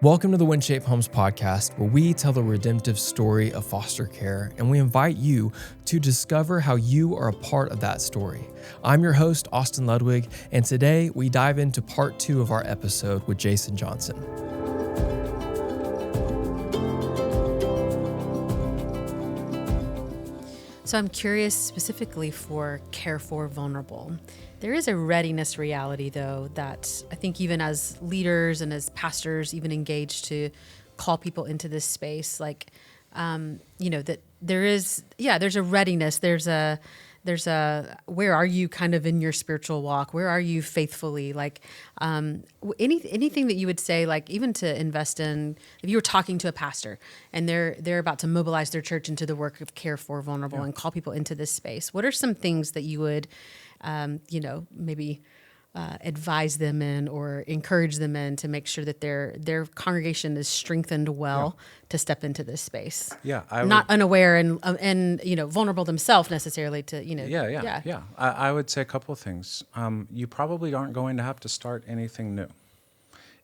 Welcome to the WinShape Homes podcast, where we tell the redemptive story of foster care, and we invite you to discover how you are a part of that story. I'm your host, Austin Ludwig, and today we dive into part 2 of our episode with Jason Johnson. So I'm curious specifically for Care for Vulnerable. There is a readiness reality, though, that I think even as leaders and as pastors even engaged to call people into this space, that there's a readiness. There's a where are you kind of in your spiritual walk? Where are you faithfully? Anything that you would say, like even to invest in, if you were talking to a pastor and they're about to mobilize their church into the work of Care for Vulnerable and call people into this space, what are some things that you would, maybe advise them in or encourage them in to make sure that their congregation is strengthened to step into this space? Yeah, not unaware and vulnerable themselves necessarily to I would say a couple of things. You probably aren't going to have to start anything new,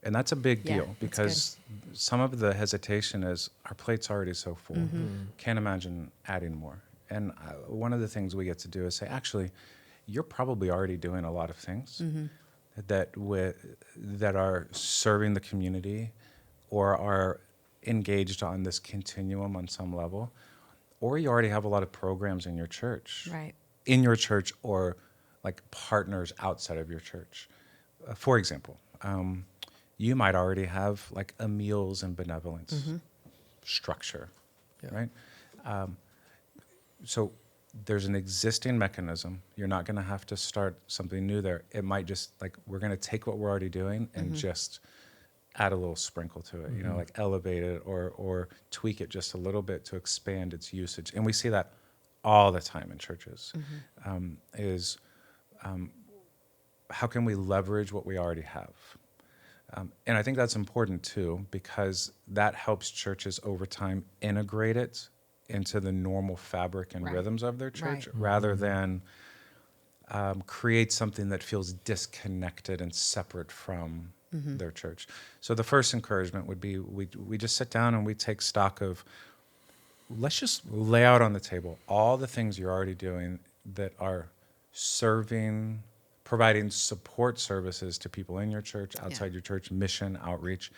and that's a big deal because some of the hesitation is our plate's already so full. Can't imagine adding more. And one of the things we get to do is say, actually, you're probably already doing a lot of things that are serving the community or are engaged on this continuum on some level, or you already have a lot of programs in your church, or like partners outside of your church. For example, you might already have like a meals and benevolence structure, right? So there's an existing mechanism. You're not going to have to start something new there. It might just we're going to take what we're already doing and just add a little sprinkle to it, like elevate it or tweak it just a little bit to expand its usage. And we see that all the time in churches, how can we leverage what we already have? And I think that's important too, because that helps churches over time integrate it into the normal fabric and rhythms of their church, rather than create something that feels disconnected and separate from their church. So the first encouragement would be we just sit down and we take stock of, let's just lay out on the table all the things you're already doing that are providing support services to people in your church, outside your church, mission, outreach.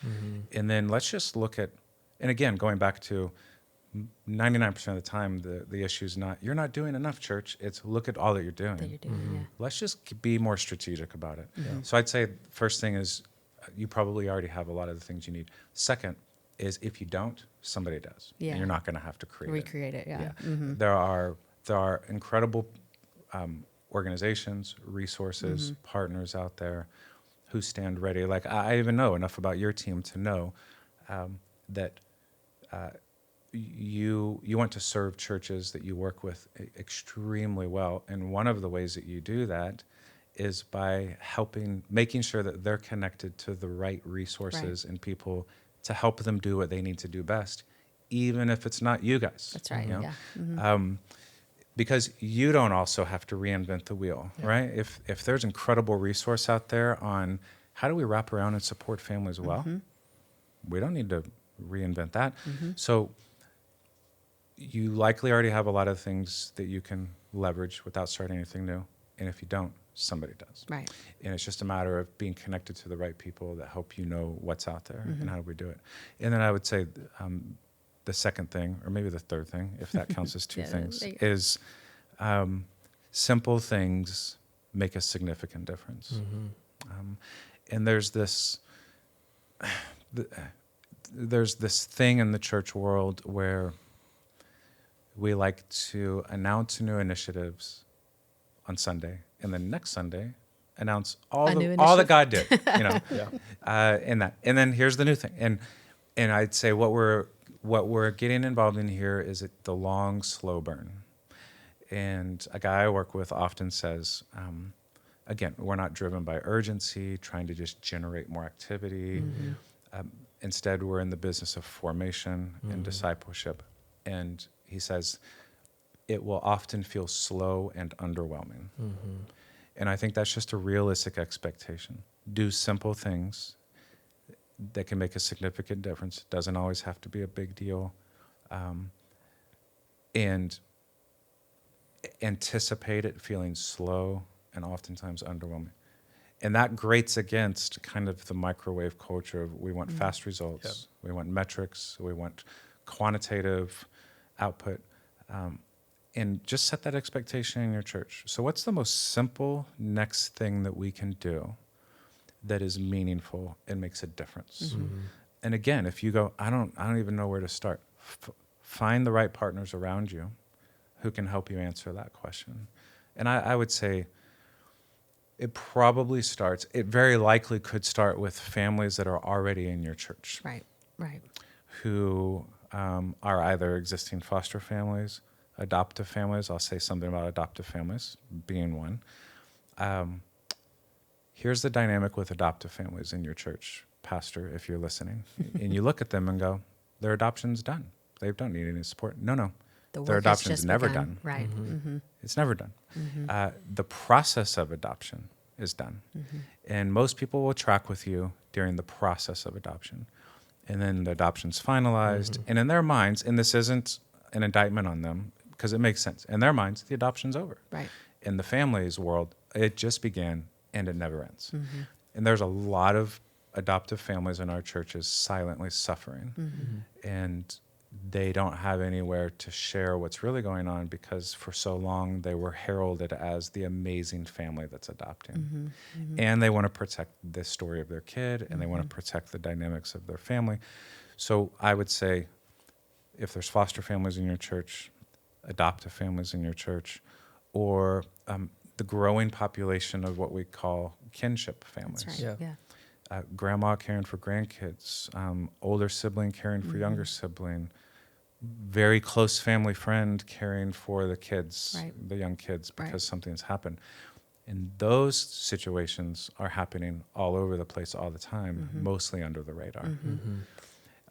And then let's just look at, and again, going back to 99% of the time, the issue is not, you're not doing enough, church. It's look at all that you're doing. Let's just be more strategic about it. So I'd say first thing is you probably already have a lot of the things you need. Second is if you don't, somebody does. And you're not going to have to recreate it. There are incredible organizations, resources, partners out there who stand ready. Like I even know enough about your team to know that you want to serve churches that you work with extremely well. And one of the ways that you do that is by making sure that they're connected to the right resources and people to help them do what they need to do best, even if it's not you guys. That's right. Because you don't also have to reinvent the wheel, right? If there's incredible resource out there on how do we wrap around and support families well, we don't need to reinvent that. So you likely already have a lot of things that you can leverage without starting anything new. And if you don't, somebody does. Right. And it's just a matter of being connected to the right people that help you know what's out there and how do we do it. And then I would say the second thing, or maybe the third thing, if that counts as two things, is simple things make a significant difference. And there's this thing in the church world where we like to announce new initiatives on Sunday, and then next Sunday announce all that God did, and then here's the new thing. And I'd say what we're getting involved in here is the long, slow burn. And a guy I work with often says, again, we're not driven by urgency, trying to just generate more activity. Instead, we're in the business of formation and discipleship. And he says, it will often feel slow and underwhelming. And I think that's just a realistic expectation. Do simple things that can make a significant difference. It doesn't always have to be a big deal. And anticipate it feeling slow and oftentimes underwhelming. And that grates against kind of the microwave culture of we want fast results, we want metrics, we want quantitative output. And just set that expectation in your church. So what's the most simple next thing that we can do that is meaningful and makes a difference? And again, if you go, I don't even know where to start, find the right partners around you who can help you answer that question. And I would say it very likely could start with families that are already in your church. Right. Who are either existing foster families, adoptive families. I'll say something about adoptive families being one. Here's the dynamic with adoptive families in your church, pastor, if you're listening. And you look at them and go, their adoption's done. They don't need any support. No. Their adoption's never done. Right. It's never done. The process of adoption is done. And most people will track with you during the process of adoption. And then the adoption's finalized. And in their minds, and this isn't an indictment on them, because it makes sense. In their minds, the adoption's over. Right. In the family's world, it just began and it never ends. And there's a lot of adoptive families in our churches silently suffering. And they don't have anywhere to share what's really going on because for so long they were heralded as the amazing family that's adopting. And they want to protect the story of their kid and they want to protect the dynamics of their family. So I would say if there's foster families in your church, adoptive families in your church, or the growing population of what we call kinship families. That's right. Yeah. Grandma caring for grandkids, older sibling caring for younger sibling, very close family friend caring for the kids, the young kids, because something's happened. And those situations are happening all over the place all the time, mostly under the radar.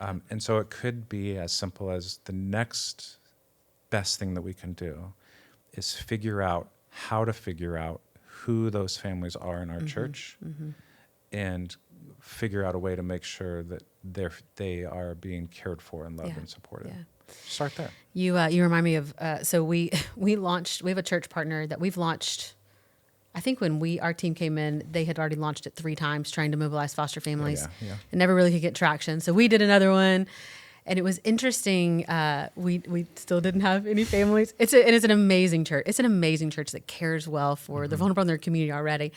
And so it could be as simple as the next best thing that we can do is figure out how to figure out who those families are in our church and figure out a way to make sure that they are being cared for and loved and supported. Start there. You remind me of so we have a church partner that we've launched. I think when our team came in, they had already launched it 3 times trying to mobilize foster families and never really could get traction. So we did another one. And it was interesting. We still didn't have any families. It's an amazing church. It's an amazing church that cares well for the vulnerable in their community already.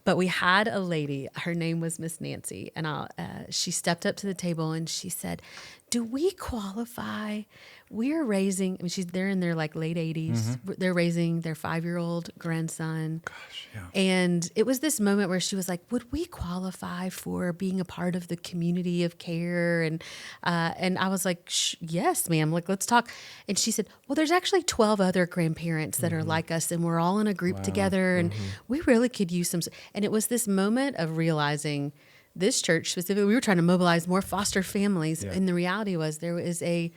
But we had a lady. Her name was Miss Nancy, and she stepped up to the table and she said, "Do we qualify? We're raising." I mean, they're in their like late 80s. They're raising their 5-year-old grandson. Gosh, yeah. And it was this moment where she was like, "Would we qualify for being a part of the community of care?" And I was like, "Yes, ma'am. Like, let's talk." And she said, "Well, there's actually 12 other grandparents that are like us, and we're all in a group together, and we really could use some." And it was this moment of realizing this church specifically, we were trying to mobilize more foster families. And the reality was there's a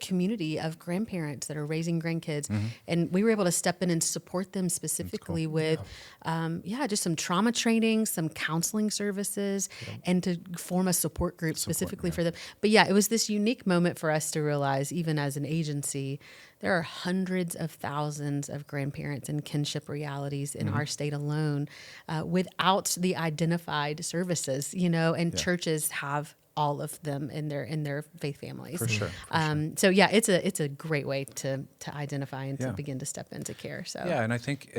community of grandparents that are raising grandkids. And we were able to step in and support them specifically with, just some trauma training, some counseling services, and to form a support group specifically for them. But it was this unique moment for us to realize, even as an agency, there are hundreds of thousands of grandparents and kinship realities in our state alone without the identified services, and churches have all of them in their faith families. For sure. So it's a great way to identify and to begin to step into care. So and I think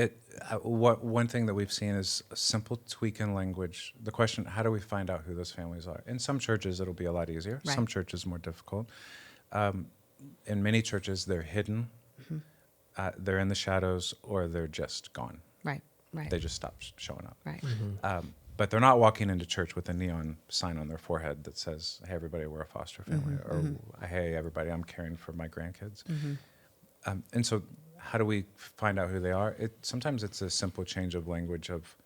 one thing that we've seen is a simple tweak in language. The question, how do we find out who those families are? In some churches, it'll be a lot easier. Right. Some churches more difficult. In many churches, they're hidden, they're in the shadows, or they're just gone. Right. They just stopped showing up. Right. But they're not walking into church with a neon sign on their forehead that says, "Hey, everybody, we're a foster family," or "Hey, everybody, I'm caring for my grandkids." And so how do we find out who they are? Sometimes it's a simple change of language of,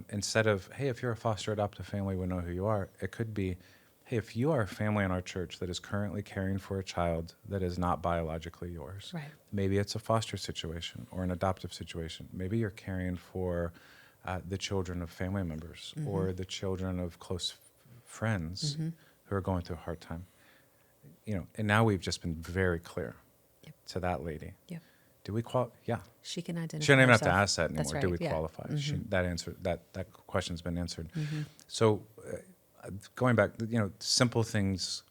instead of, "Hey, if you're a foster adoptive family, we know who you are," it could be, "Hey, if you are a family in our church that is currently caring for a child that is not biologically yours," maybe it's a foster situation or an adoptive situation. Maybe you're caring for the children of family members or the children of close friends who are going through a hard time. And now we've just been very clear to that lady. Yep. Do we qualify? Yeah. She can identify. She doesn't even have herself. to ask that anymore. That's right. Do we Yeah. qualify? That question's been answered. So going back, simple things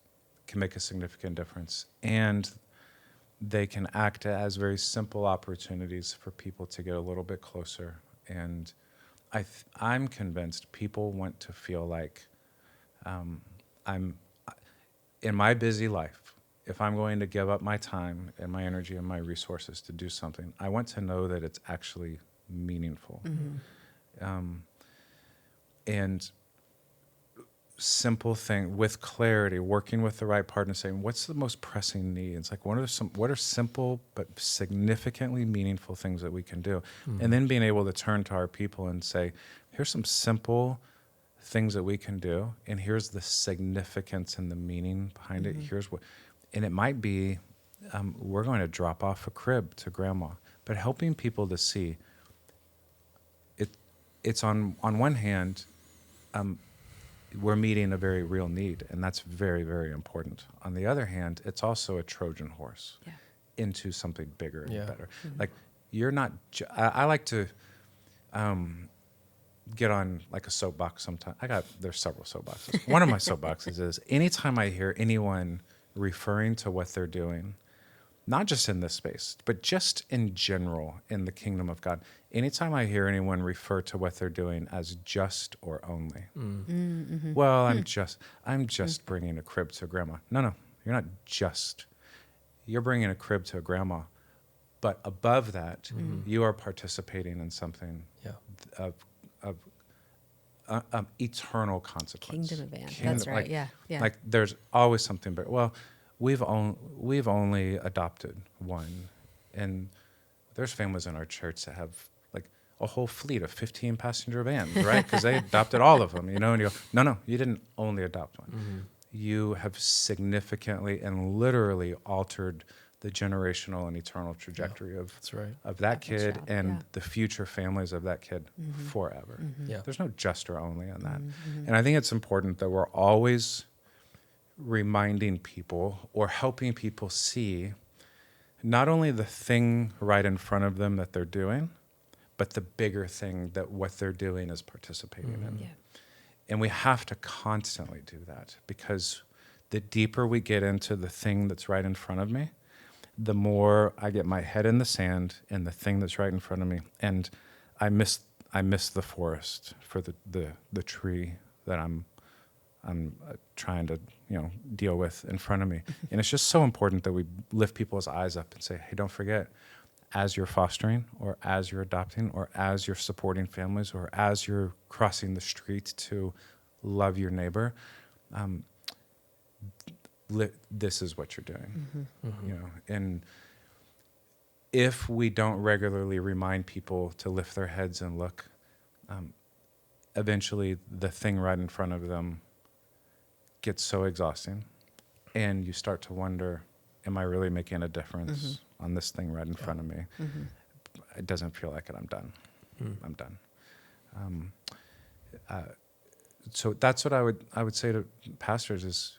can make a significant difference, and they can act as very simple opportunities for people to get a little bit closer. And I'm convinced people want to feel like I'm in my busy life. If I'm going to give up my time and my energy and my resources to do something, I want to know that it's actually meaningful. And simple thing with clarity, working with the right partner, saying, what's the most pressing need? It's like, what are simple but significantly meaningful things that we can do? And then being able to turn to our people and say, here's some simple things that we can do, and here's the significance and the meaning behind it. Here's what, and it might be, we're going to drop off a crib to grandma, but helping people to see it's on one hand, we're meeting a very real need, and that's very, very important. On the other hand, it's also a Trojan horse into something bigger and better. Like, you're not, I like to get on like a soapbox sometimes. There's several soapboxes. One of my soapboxes is anytime I hear anyone referring to what they're doing, not just in this space, but just in general in the kingdom of God, anytime I hear anyone refer to what they're doing as just or only, well, I'm just bringing a crib to grandma. No, you're not just. You're bringing a crib to a grandma, but above that, you are participating in something of eternal consequence. Kingdom advance. That's right. Yeah. Like, there's always something better. Well, we've only adopted one, and there's families in our church that have like a whole fleet of 15 passenger vans, right? Because they adopted all of them, and you go, no, you didn't only adopt one. You have significantly and literally altered the generational and eternal trajectory of that kid and the future families of that kid forever. There's no just or only on that. And I think it's important that we're always reminding people or helping people see not only the thing right in front of them that they're doing, but the bigger thing that what they're doing is participating in. And we have to constantly do that, because the deeper we get into the thing that's right in front of me, the more I get my head in the sand and the thing that's right in front of me, and I miss the forest for the tree that I'm trying to deal with in front of me. And it's just so important that we lift people's eyes up and say, hey, don't forget, as you're fostering or as you're adopting or as you're supporting families or as you're crossing the street to love your neighbor, this is what you're doing. And if we don't regularly remind people to lift their heads and look, eventually the thing right in front of them gets so exhausting, and you start to wonder, am I really making a difference on this thing right in front of me? It doesn't feel like it. I'm done. I'm done. So that's what I would say to pastors is,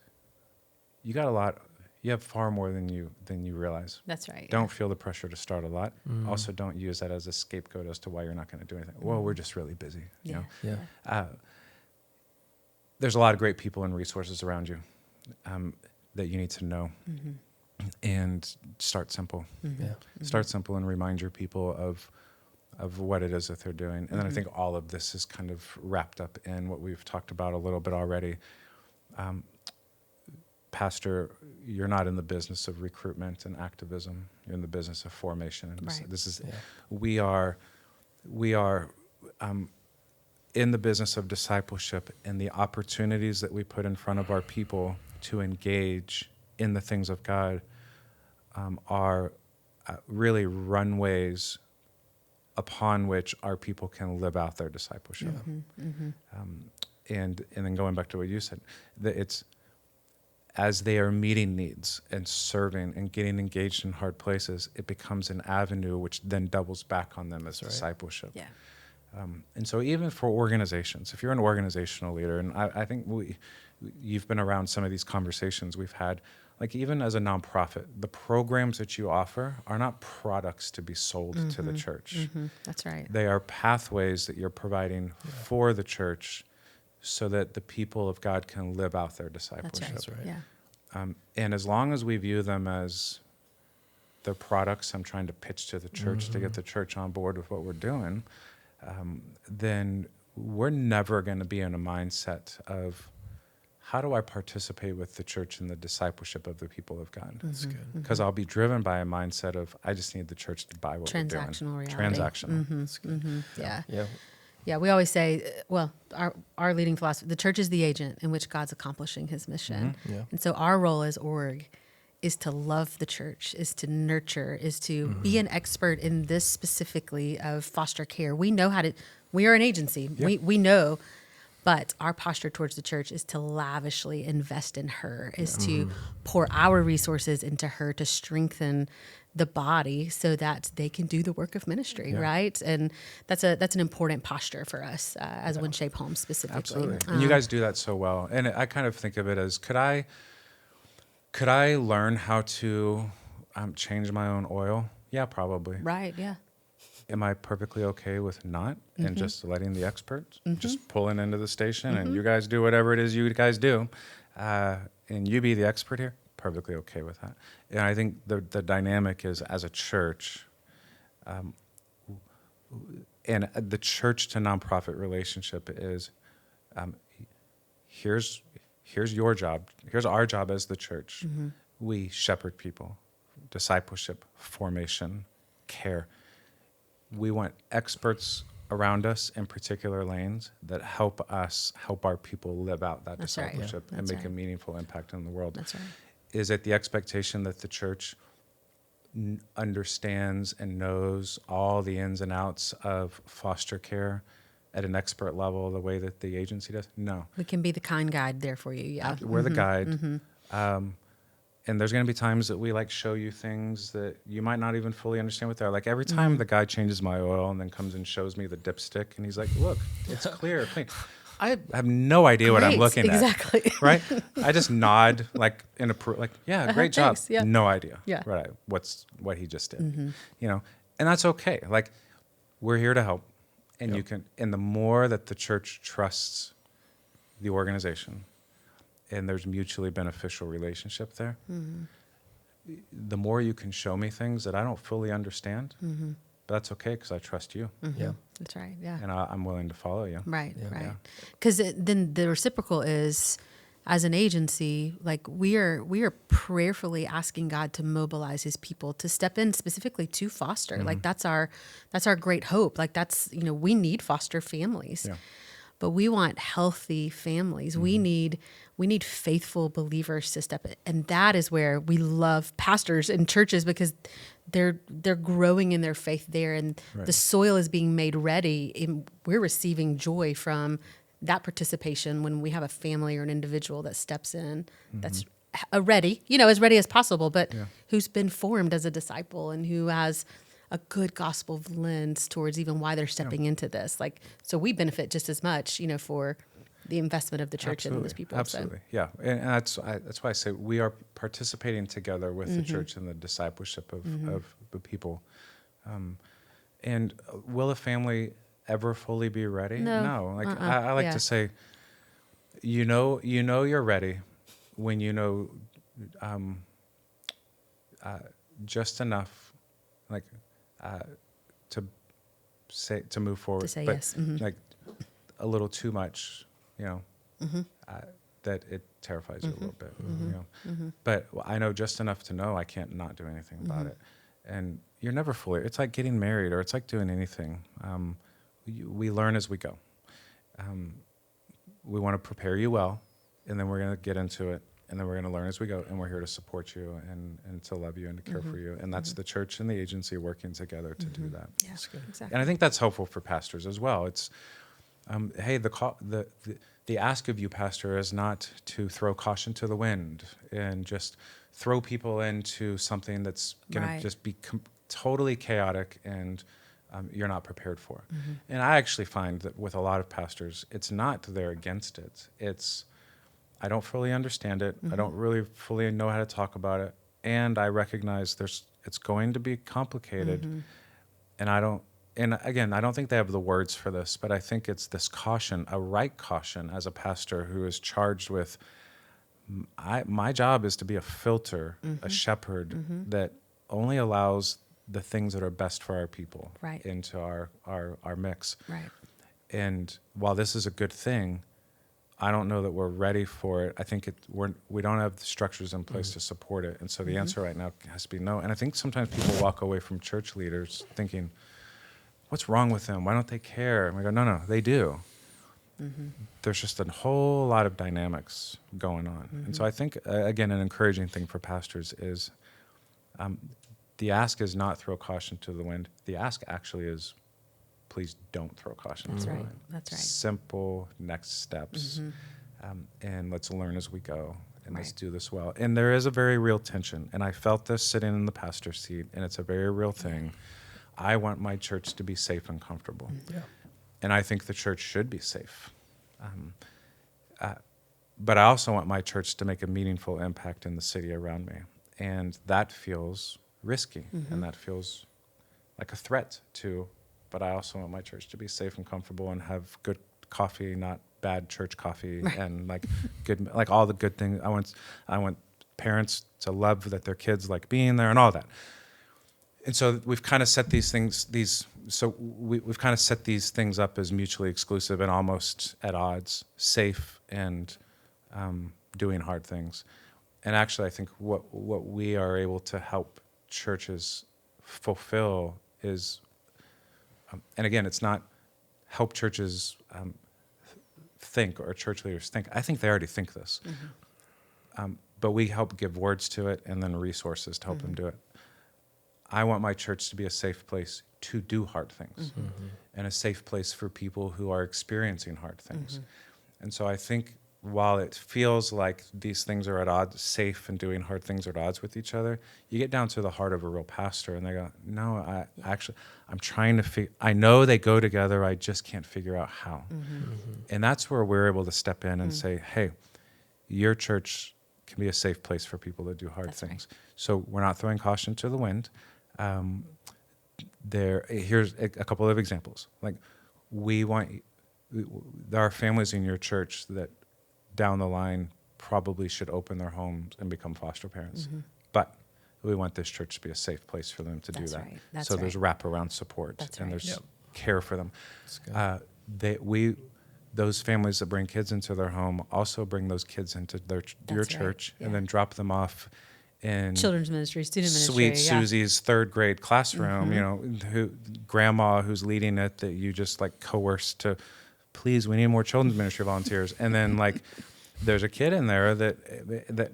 you got a lot. You have far more than you realize. That's right. Don't feel the pressure to start a lot. Also, don't use that as a scapegoat as to why you're not going to do anything. Well, we're just really busy. You know? There's a lot of great people and resources around you that you need to know. And start simple. Start simple and remind your people of what it is that they're doing. And then I think all of this is kind of wrapped up in what we've talked about a little bit already. Pastor, you're not in the business of recruitment and activism. You're in the business of formation. And this is, we are in the business of discipleship, and the opportunities that we put in front of our people to engage in the things of God are really runways upon which our people can live out their discipleship. And then going back to what you said, that it's as they are meeting needs and serving and getting engaged in hard places, it becomes an avenue which then doubles back on them as discipleship. And so even for organizations, if you're an organizational leader, and I think you've been around some of these conversations we've had, like even as a nonprofit, the programs that you offer are not products to be sold to the church. That's right. They are pathways that you're providing for the church so that the people of God can live out their discipleship. That's right. Yeah. And as long as we view them as the products I'm trying to pitch to the church to get the church on board with what we're doing, then we're never going to be in a mindset of how do I participate with the church in the discipleship of the people of God? That's good. Because I'll be driven by a mindset of I just need the church to buy what we're doing. Transactional reality. Transactional. That's good. Yeah. Yeah. Yeah, we always say, well, our leading philosophy, the church is the agent in which God's accomplishing his mission. Yeah. And so our role as org is to love the church, is to nurture, is to be an expert in this specifically of foster care. We know we are an agency. Yep. We know, but our posture towards the church is to lavishly invest in her, is to pour our resources into her to strengthen the body so that they can do the work of ministry, right? And that's an important posture for us as Winshape Homes specifically. Absolutely. And you guys do that so well. And I kind of think of it as, could I learn how to change my own oil? Yeah, probably. Right, yeah. Am I perfectly okay with not and just letting the experts just pulling into the station and you guys do whatever it is you guys do and you be the expert here? Perfectly okay with that. And I think the dynamic is as a church and the church to nonprofit relationship is here's your job. Here's our job as the church. We shepherd people, discipleship, formation, care. We want experts around us in particular lanes that help us help our people live out that That's right. discipleship Yeah. and That's make a right. meaningful impact in the world. That's right. Is it the expectation that the church understands and knows all the ins and outs of foster care at an expert level the way that the agency does? No. We can be the kind guide there for you, yeah. We're the guide. And there's going to be times that we show you things that you might not even fully understand what they are. Like every time the guy changes my oil and then comes and shows me the dipstick and he's like, look, it's clear, clean. I have no idea what I'm looking exactly. at. Right? I just nod yeah, great job. Thanks, yeah. No idea. Yeah. Right. What he just did. And that's okay. We're here to help. And and the more that the church trusts the organization, and there's mutually beneficial relationship there, the more you can show me things that I don't fully understand, but that's okay because I trust you. Yeah. That's right, yeah. And I'm willing to follow you. Right, Yeah. right. Yeah. Because then the reciprocal is, as an agency, we are prayerfully asking God to mobilize His people to step in specifically to foster. That's our great hope. We need foster families. Yeah. But we want healthy families. We need faithful believers to step in. And that is where we love pastors and churches because they're growing in their faith there, and the soil is being made ready. And we're receiving joy from that participation when we have a family or an individual that steps in that's ready, as ready as possible, but who's been formed as a disciple and who has a good gospel lens towards even why they're stepping into this. So we benefit just as much, for the investment of the church in those people. Absolutely. Yeah. And that's why I say we are participating together with the church in the discipleship of the people. And will a family ever fully be ready? No. I like to say, you're ready when just enough, to move forward, To say but yes. a little too much, that it terrifies you a little bit, But I know just enough to know I can't not do anything about it. And you're never fully. It's like getting married, or it's like doing anything. We learn as we go. We want to prepare you well, and then we're going to get into it. And then we're going to learn as we go, and we're here to support you and to love you and to care for you. And that's the church and the agency working together to do that. Yeah, exactly. And I think that's helpful for pastors as well. It's, hey, the ask of you, pastor, is not to throw caution to the wind and just throw people into something that's going to just be totally chaotic and you're not prepared for. And I actually find that with a lot of pastors, it's not they're against it. It's, I don't fully understand it. I don't really fully know how to talk about it. And I recognize it's going to be complicated. And again, I don't think they have the words for this, but I think it's this caution, a right caution as a pastor who is charged with, my job is to be a filter, a shepherd that only allows the things that are best for our people into our mix. Right. And while this is a good thing, I don't know that we're ready for it. I think we don't have the structures in place to support it. And so the answer right now has to be no. And I think sometimes people walk away from church leaders thinking, what's wrong with them? Why don't they care? And we go, no, they do. There's just a whole lot of dynamics going on. And so I think, again, an encouraging thing for pastors is the ask is not throw caution to the wind. The ask actually is, please don't throw caution to the wind. That's right. Simple next steps. And let's learn as we go. And let's do this well. And there is a very real tension. And I felt this sitting in the pastor's seat, and it's a very real thing. I want my church to be safe and comfortable. And I think the church should be safe. But I also want my church to make a meaningful impact in the city around me. And that feels risky, and that feels like a threat to, but I also want my church to be safe and comfortable and have good coffee, not bad church coffee, and like good, like all the good things. I want parents to love that their kids like being there and all that. And so we've kind of set these things, we've kind of set these things up as mutually exclusive and almost at odds, safe and doing hard things. And actually, I think what we are able to help churches fulfill is, and again, it's not help churches think or church leaders think. I think they already think this. But we help give words to it and then resources to help them do it. I want my church to be a safe place to do hard things and a safe place for people who are experiencing hard things. And so I think while it feels like these things are at odds, safe and doing hard things are at odds with each other, you get down to the heart of a real pastor and they go, no, I'm trying to I know they go together, I just can't figure out how. And that's where we're able to step in and say, hey, your church can be a safe place for people to do hard things. So we're not throwing caution to the wind. Here's a couple of examples. Like there are families in your church that down the line probably should open their homes and become foster parents. But we want this church to be a safe place for them to do that. That's so there's wraparound support and there's care for them. Those families that bring kids into their home also bring those kids into your church and then drop them off in children's ministry, student ministry. Sweet Susie's third grade classroom, grandma who's leading it that you just like coerce to, please, we need more children's ministry volunteers. And then like there's a kid in there that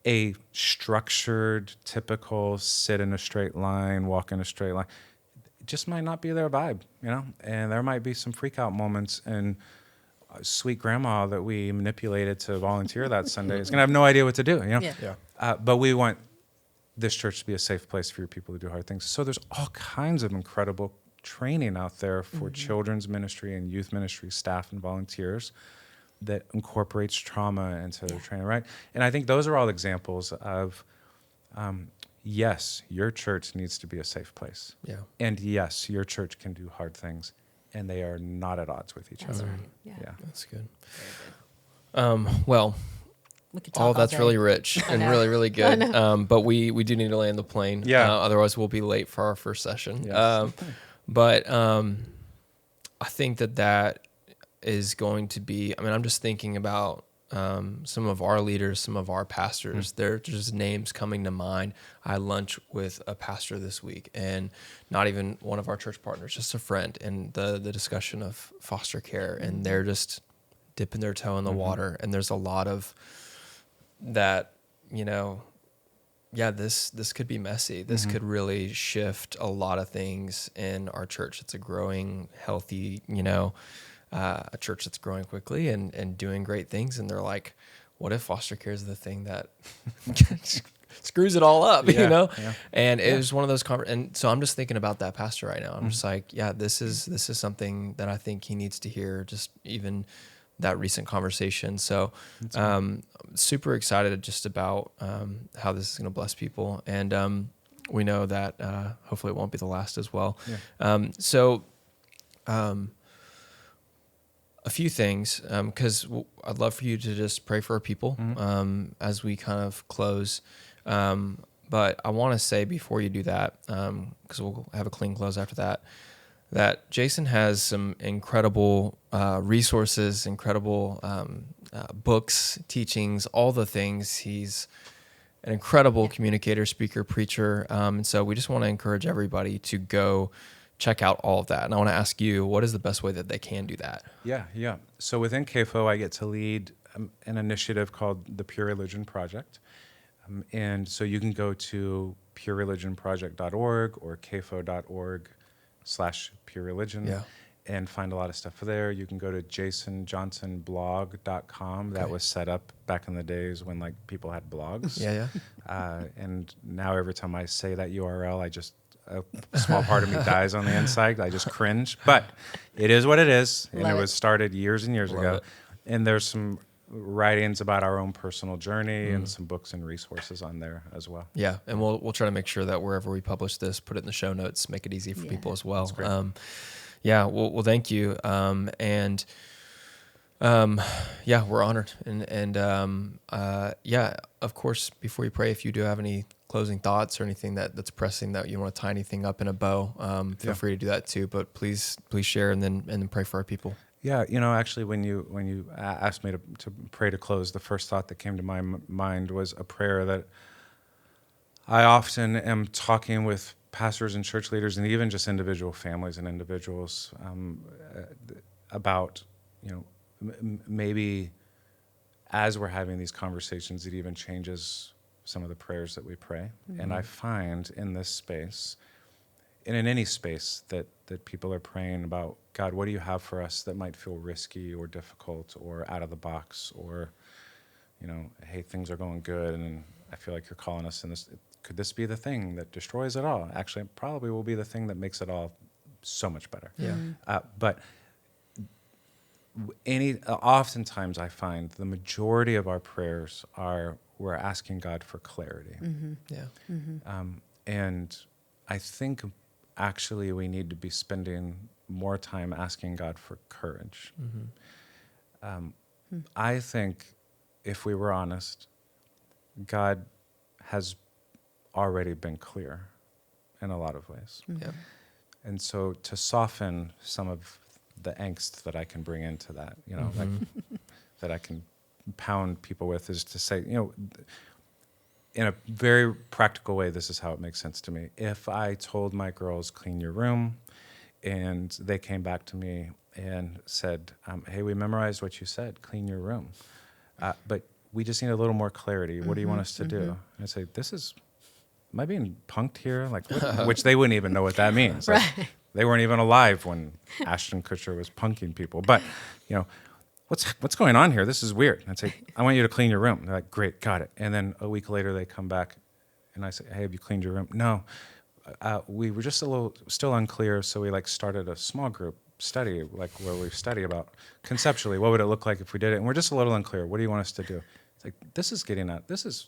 a structured, typical sit in a straight line, walk in a straight line, just might not be their vibe, and there might be some freak out moments, and sweet grandma that we manipulated to volunteer that Sunday is going to have no idea what to do, but we want this church to be a safe place for your people to do hard things. So there's all kinds of incredible training out there for children's ministry and youth ministry staff and volunteers that incorporates trauma into their training, right? And I think those are all examples of, yes, your church needs to be a safe place. Yeah. And yes, your church can do hard things, and they are not at odds with each other. Right. Yeah. That's good. Well, all that's really rich and really, really good. But we do need to land the plane. Yeah. Otherwise, we'll be late for our first session. Yes. But I think that is going to be, I'm just thinking about some of our leaders, some of our pastors. They're just names coming to mind. I had lunch with a pastor this week, and not even one of our church partners, just a friend, and the discussion of foster care, and they're just dipping their toe in the water. And there's a lot of that, this could be messy. This could really shift a lot of things in our church. It's a growing, healthy, a church that's growing quickly and doing great things. And they're like, what if foster care is the thing that screws it all up, Yeah, you know? yeah. And it was one of those and so I'm just thinking about that pastor right now. I'm just Mm-hmm. like, yeah, this is something that I think he needs to hear, just even that recent conversation. So super excited just about how this is going to bless people. And we know that hopefully it won't be the last as well. Yeah. A few things, because I'd love for you to just pray for our people as we kind of close. But I want to say before you do that, because we'll have a clean close after that, that Jason has some incredible resources, incredible books, teachings, all the things. He's an incredible communicator, speaker, preacher. And so we just want to encourage everybody to go check out all of that. And I want to ask you, what is the best way that they can do that? Yeah. So within CAFO, I get to lead an initiative called the Pure Religion Project. And so you can go to purereligionproject.org or cafo.org/purereligion and find a lot of stuff there. You can go to jasonjohnsonblog.com. That was set up back in the days when like people had blogs. And now every time I say that URL, a small part of me dies on the inside. I just cringe, but it is what it is. And it was started years and years ago. And there's some writings about our own personal journey and some books and resources on there as well. Yeah, and we'll try to make sure that wherever we publish this, put it in the show notes, make it easy for people as well. Well, thank you. We're honored. And of course, before you pray, if you do have any closing thoughts or anything that's pressing that you want to tie anything up in a bow, feel free to do that too. But please share and then pray for our people. Yeah, actually, when you asked me to pray to close, the first thought that came to my mind was a prayer that I often am talking with pastors and church leaders, and even just individual families and individuals about, maybe as we're having these conversations, it even changes some of the prayers that we pray. Mm-hmm. And I find in this space, and in any space that people are praying about, God, what do you have for us that might feel risky or difficult or out of the box, or, hey, things are going good and I feel like you're calling us in this. Could this be the thing that destroys it all? Actually, it probably will be the thing that makes it all so much better. Yeah. But oftentimes I find the majority of our prayers we're asking God for clarity. Mm-hmm. Yeah. Mm-hmm. And I think actually we need to be spending more time asking God for courage. Mm-hmm. I think if we were honest, God has already been clear in a lot of ways. Yeah. And so to soften some of the angst that I can bring into that, like that I can pound people with, is to say, in a very practical way, this is how it makes sense to me. If I told my girls, clean your room, and they came back to me and said, hey, we memorized what you said, clean your room, but we just need a little more clarity. What do you want us to do? And I say, am I being punked here? Like, which they wouldn't even know what that means. Like, they weren't even alive when Ashton Kutcher was punking people. But, what's going on here? This is weird. I'd say, I want you to clean your room. They're like, great, got it. And then a week later they come back and I say, hey, have you cleaned your room? No, we were just still unclear. So we started a small group study, where we study about conceptually, what would it look like if we did it? And we're just a little unclear. What do you want us to do? It's like,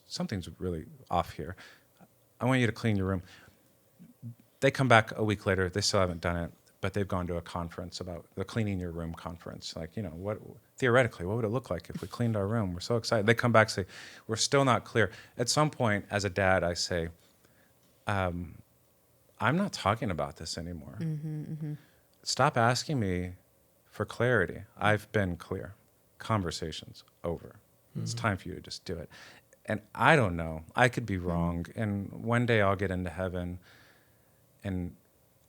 something's really off here. I want you to clean your room. They come back a week later. They still haven't done it, but they've gone to a conference about the cleaning your room conference. Theoretically, what would it look like if we cleaned our room? We're so excited. They come back and say, we're still not clear. At some point, as a dad, I say, I'm not talking about this anymore. Mm-hmm, mm-hmm. Stop asking me for clarity. I've been clear. Conversation's over. Mm-hmm. It's time for you to just do it. And I don't know. I could be wrong. And one day I'll get into heaven and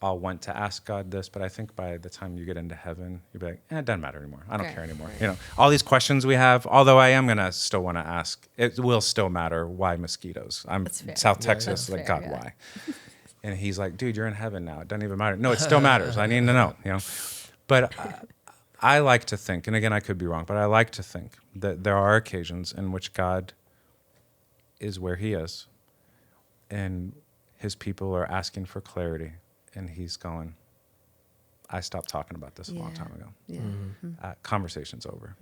I'll want to ask God this, but I think by the time you get into heaven, you'll be like, it doesn't matter anymore. I don't care anymore. All these questions we have, although I am going to still want to ask, it will still matter why mosquitoes. I'm South Texas, God, why? And he's like, dude, you're in heaven now. It doesn't even matter. No, it still matters. I need to know, But I like to think, and again, I could be wrong, but I like to think that there are occasions in which God is where he is, and his people are asking for clarity, and he's going, I stopped talking about this a long time ago. Yeah. Conversation's over.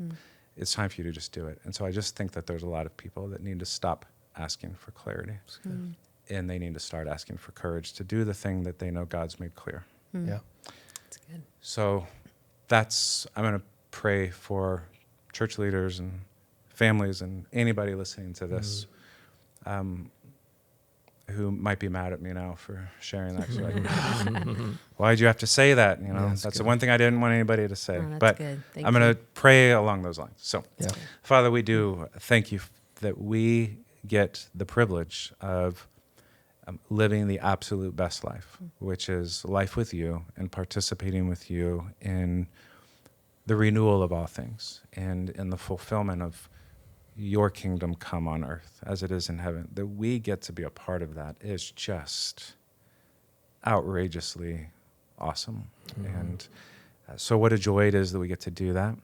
It's time for you to just do it. And so I just think that there's a lot of people that need to stop asking for clarity, and they need to start asking for courage to do the thing that they know God's made clear. Yeah. That's good. So I'm going to pray for church leaders and families and anybody listening to this who might be mad at me now for sharing that. Like, why'd you have to say that? You know, that's the one thing I didn't want anybody to say. Oh, that's but good. Thank I'm going to pray along those lines. So, Father, we do thank you that we get the privilege of living the absolute best life, which is life with you and participating with you in the renewal of all things and in the fulfillment of your kingdom come on earth as it is in heaven. That we get to be a part of that is just outrageously awesome. And so what a joy it is that we get to do that.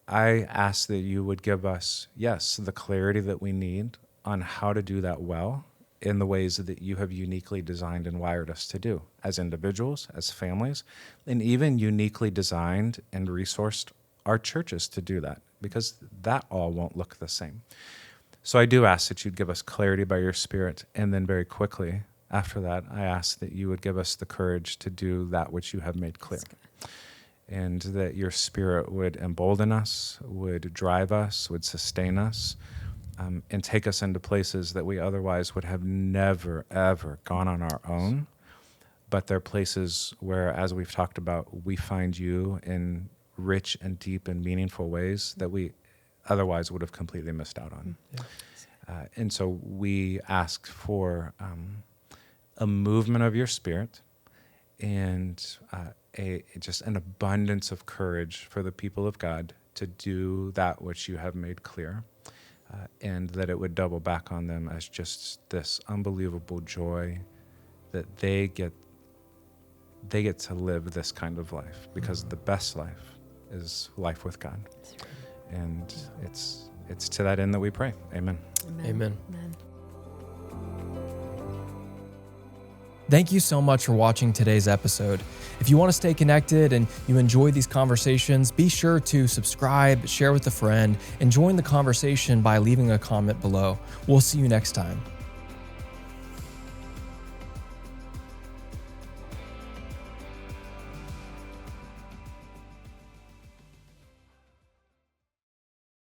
I ask that you would give us, yes, the clarity that we need on how to do that well in the ways that you have uniquely designed and wired us to do as individuals, as families, and even uniquely designed and resourced our churches to do that, because that all won't look the same. So I do ask that you'd give us clarity by your Spirit, and then very quickly after that, I ask that you would give us the courage to do that which you have made clear, and that your Spirit would embolden us, would drive us, would sustain us, and take us into places that we otherwise would have never, ever gone on our own. But they're places where, as we've talked about, we find you in rich and deep and meaningful ways that we otherwise would have completely missed out on. And so we ask for a movement of your Spirit and just an abundance of courage for the people of God to do that which you have made clear. And that it would double back on them as just this unbelievable joy that they get to live this kind of life, because the best life is life with God. And it's to that end that we pray. Amen. Amen. Thank you so much for watching today's episode. If you want to stay connected and you enjoy these conversations, be sure to subscribe, share with a friend, and join the conversation by leaving a comment below. We'll see you next time.